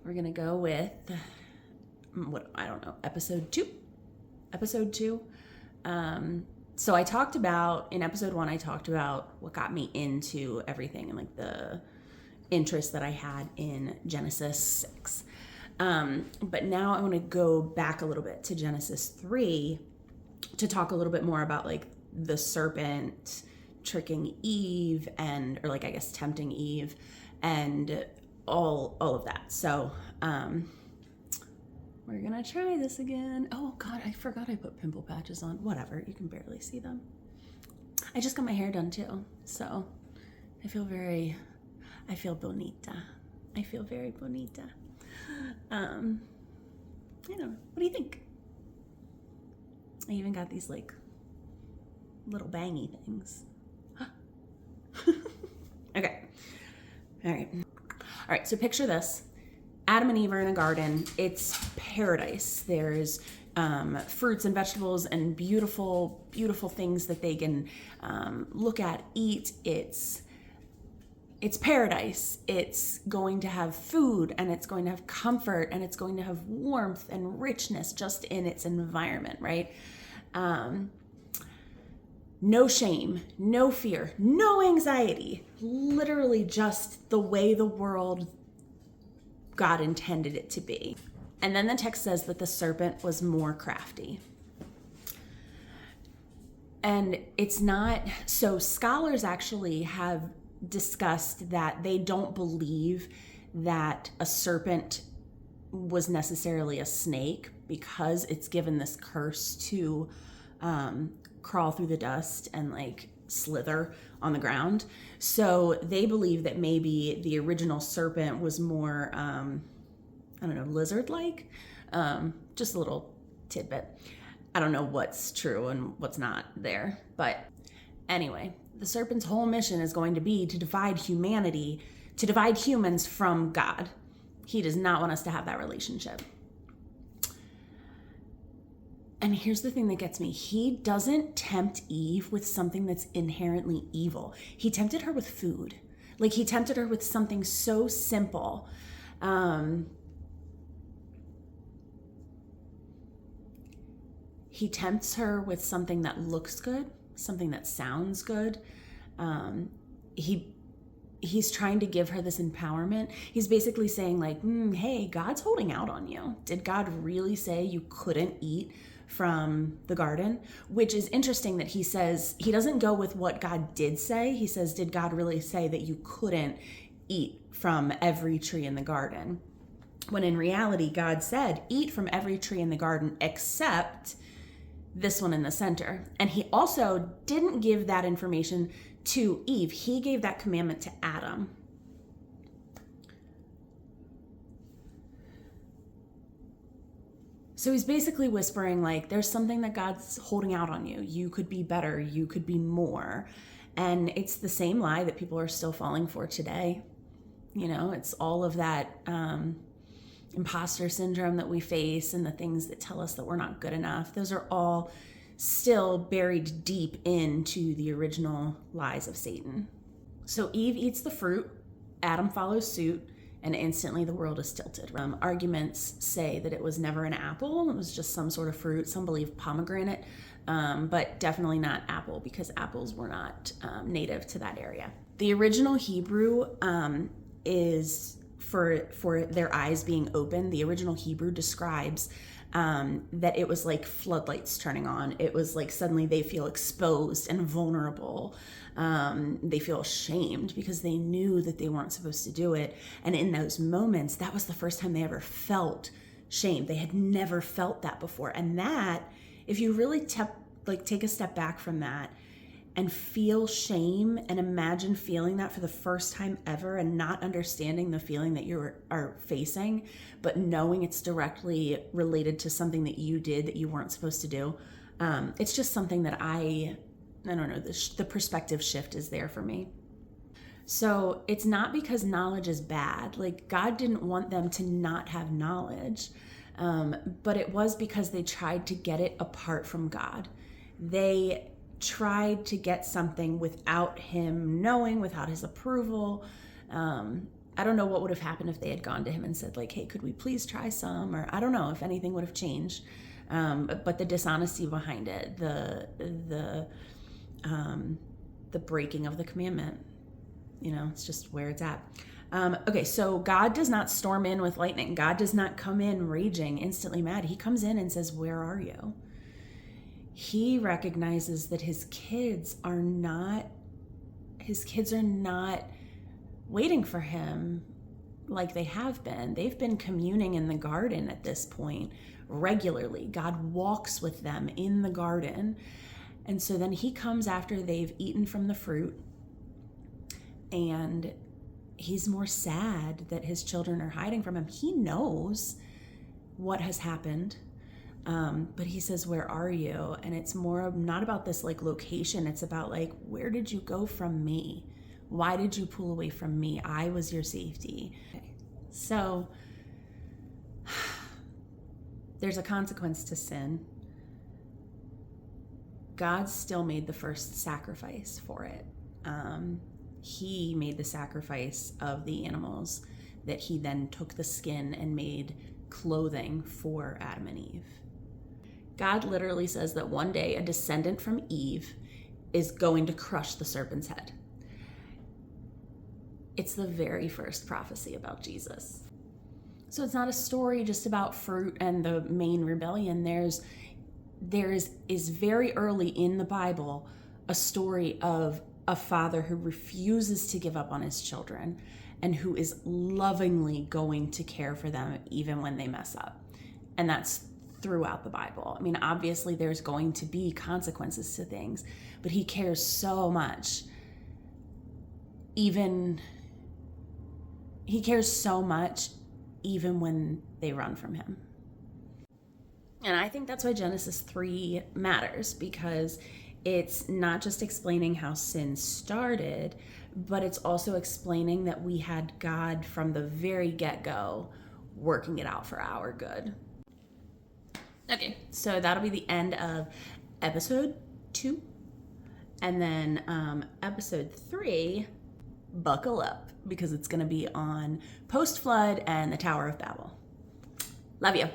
We're going to go with, episode 2. Episode 2. So I talked about, in episode 1, I talked about what got me into everything and like the interest that I had in Genesis 6. But now I want to go back a little bit to Genesis 3 to talk a little bit more about like the serpent tricking Eve tempting Eve and all of that. So, we're gonna try this again. Oh God, I forgot I put pimple patches on. Whatever, you can barely see them. I just got my hair done too, so I feel bonita. I feel very bonita. I don't know. What do you think? I even got these like little bangy things. Okay. All right. So picture this. Adam and Eve are in a garden. It's paradise. There's fruits and vegetables and beautiful, beautiful things that they can look at, eat. It's paradise. It's going to have food, and it's going to have comfort, and it's going to have warmth and richness just in its environment, right? No shame, no fear, no anxiety. Literally just the way the world God intended it to be. And then the text says that the serpent was more crafty. And it's not, so scholars actually have discussed that they don't believe that a serpent was necessarily a snake because it's given this curse to crawl through the dust and like slither on the ground. So they believe that maybe the original serpent was more, lizard-like. Just a little tidbit. I don't know what's true and what's not there. But anyway, the serpent's whole mission is going to be to divide humanity, to divide humans from God. He does not want us to have that relationship. And here's the thing that gets me. He doesn't tempt Eve with something that's inherently evil. He tempted her with food. Like he tempted her with something so simple. He tempts her with something that looks good, something that sounds good. He's trying to give her this empowerment. He's basically saying like, hey, God's holding out on you. Did God really say you couldn't eat from the garden? Which is interesting that he says, he doesn't go with what God did say. He says, did God really say that you couldn't eat from every tree in the garden? When in reality, God said, eat from every tree in the garden except this one in the center. And he also didn't give that information to Eve. He gave that commandment to Adam. So he's basically whispering like, there's something that God's holding out on you. You could be better. You could be more. And it's the same lie that people are still falling for today. You know, it's all of that imposter syndrome that we face and the things that tell us that we're not good enough. Those are all still buried deep into the original lies of Satan. So Eve eats the fruit, Adam follows suit, and instantly the world is tilted. Arguments say that it was never an apple, it was just some sort of fruit. Some believe pomegranate, but definitely not apple because apples were not native to that area. The original Hebrew is for their eyes being open. The original Hebrew describes that it was like floodlights turning on. It was like suddenly they feel exposed and vulnerable. They feel ashamed because they knew that they weren't supposed to do it. And in those moments, that was the first time they ever felt shame. They had never felt that before. And that, if you really take a step back from that and feel shame and imagine feeling that for the first time ever and not understanding the feeling that you are facing, but knowing it's directly related to something that you did that you weren't supposed to do. It's just something that I don't know, the perspective shift is there for me. So it's not because knowledge is bad. Like God didn't want them to not have knowledge, but it was because they tried to get it apart from God. They tried to get something without him knowing, without his approval. I don't know what would have happened if they had gone to him and said like, hey, could we please try some? Or I don't know if anything would have changed. But the dishonesty behind it, the breaking of the commandment, it's just where it's at. Okay, so God does not storm in with lightning. God does not come in raging, instantly mad. He comes in and says, where are you? He recognizes that his kids are not waiting for him like they have been. They've been communing in the garden at this point regularly. God walks with them in the garden. And so then he comes after they've eaten from the fruit, and he's more sad that his children are hiding from him. He knows what has happened, but he says, where are you? And it's more not about this like location. It's about like, where did you go from me? Why did you pull away from me? I was your safety. Okay. So there's a consequence to sin. God still made the first sacrifice for it. He made the sacrifice of the animals that he then took the skin and made clothing for Adam and Eve. God literally says that one day a descendant from Eve is going to crush the serpent's head. It's the very first prophecy about Jesus. So it's not a story just about fruit and the main rebellion. There is very early in the Bible a story of a father who refuses to give up on his children and who is lovingly going to care for them even when they mess up. And that's throughout the Bible. I mean, obviously there's going to be consequences to things, but he cares so much. He cares so much even when they run from him. And I think that's why Genesis 3 matters, because it's not just explaining how sin started, but it's also explaining that we had God from the very get-go working it out for our good. Okay, so that'll be the end of episode 2. And then episode 3, buckle up, because it's going to be on post-flood and the Tower of Babel. Love you.